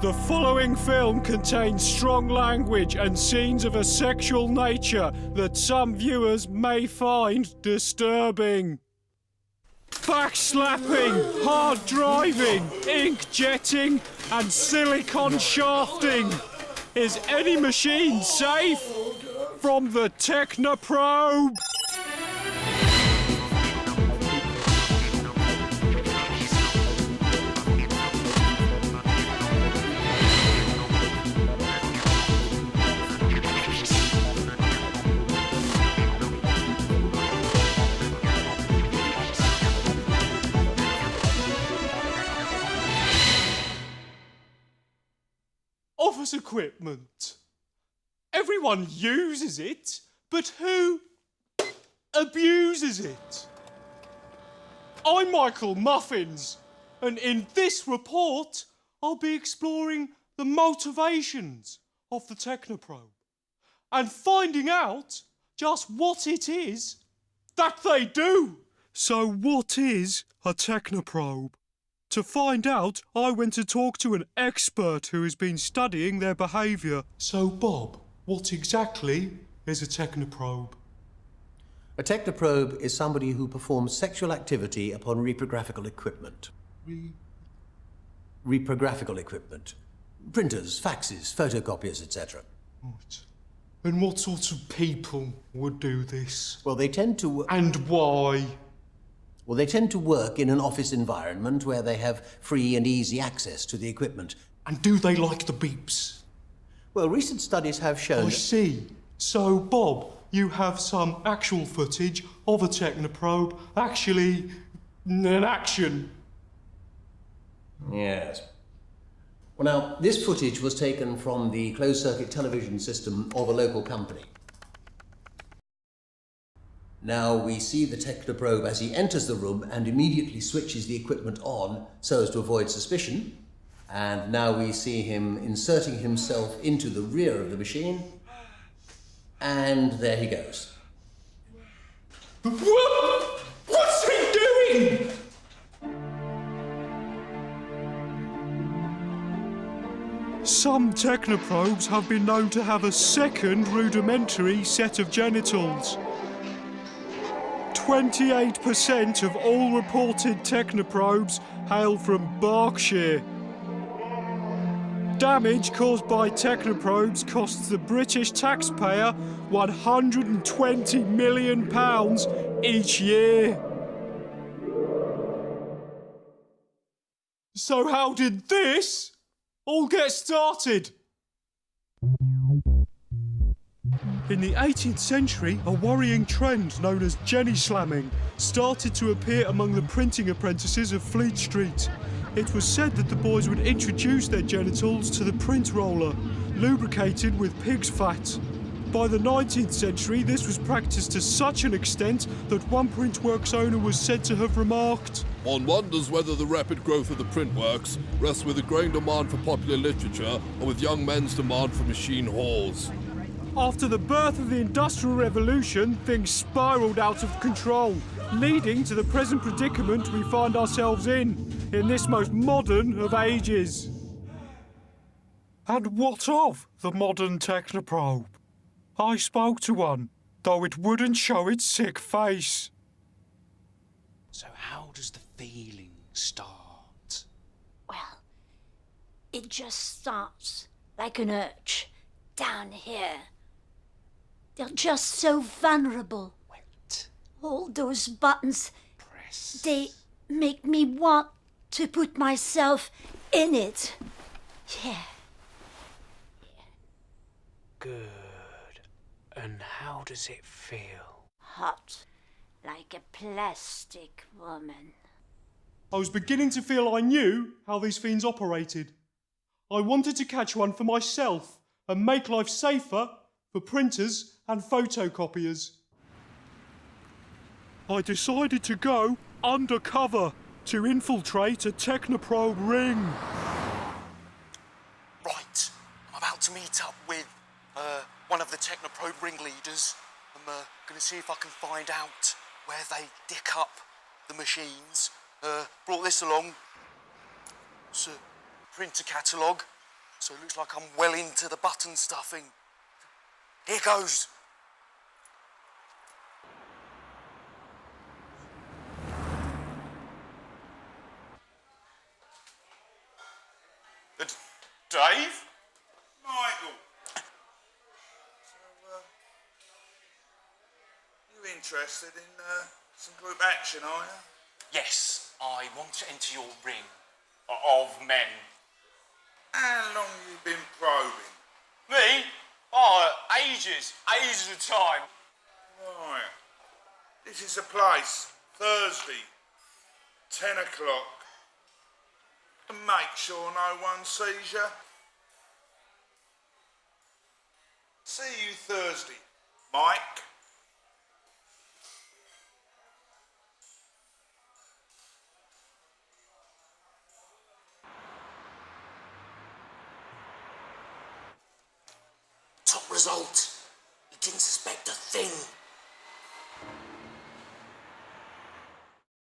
The following film contains strong language and scenes of a sexual nature that some viewers may find disturbing. Backslapping, hard driving, ink jetting and silicon shafting. Is any machine safe? From the Technoprobe! Office equipment. Everyone uses it, but who abuses it? I'm Michael Muffins, and in this report, I'll be exploring the motivations of the Technoprobe and finding out just what it is that they do. So what is a Technoprobe? To find out, I went to talk to an expert who has been studying their behaviour. So, Bob, what exactly is a Technoprobe? A Technoprobe is somebody who performs sexual activity upon reprographical equipment. Reprographical equipment. Printers, faxes, photocopiers, etc. Right. And what sorts of people would do this? Well, they tend to... And why? Well, they tend to work in an office environment where they have free and easy access to the equipment. And do they like the beeps? Well, recent studies have shown... I see. So, Bob, you have some actual footage of a Technoprobe actually in action. Yes. Well, now, this footage was taken from the closed-circuit television system of a local company. Now we see the Technoprobe as he enters the room and immediately switches the equipment on so as to avoid suspicion. And now we see him inserting himself into the rear of the machine. And there he goes. What's he doing? Some Technoprobes have been known to have a second rudimentary set of genitals. 28% of all reported Technoprobes hail from Berkshire. Damage caused by Technoprobes costs the British taxpayer £120 million each year. So how did this all get started? In the 18th century, a worrying trend known as jenny slamming started to appear among the printing apprentices of Fleet Street. It was said that the boys would introduce their genitals to the print roller, lubricated with pig's fat. By the 19th century, this was practiced to such an extent that one printworks owner was said to have remarked, "One wonders whether the rapid growth of the printworks rests with a growing demand for popular literature or with young men's demand for machine whores." After the birth of the Industrial Revolution, things spiralled out of control, leading to the present predicament we find ourselves in this most modern of ages. And what of the modern Technoprobe? I spoke to one, though it wouldn't show its sick face. So how does the feeling start? Well, it just starts like an urge down here. They're just so vulnerable. Wait. All those buttons, Press. they make me want to put myself in it. Yeah. Good. And how does it feel? Hot, like a plastic woman. I was beginning to feel I knew how these fiends operated. I wanted to catch one for myself and make life safer for printers and photocopiers. I decided to go undercover to infiltrate a Technoprobe ring. Right, I'm about to meet up with one of the Technoprobe ringleaders. I'm going to see if I can find out where they dick up the machines. Brought this along. It's a printer catalogue. So it looks like I'm well into the button stuffing. Here goes. Dave? Michael. So, you interested in some group action, are you? Yes, I want to enter your ring of men. How long have you been probing? Me? Oh, ages of time. Right. This is the place. Thursday, 10 o'clock. And make sure no one sees you. See you Thursday, Mike. Top result. He didn't suspect a thing.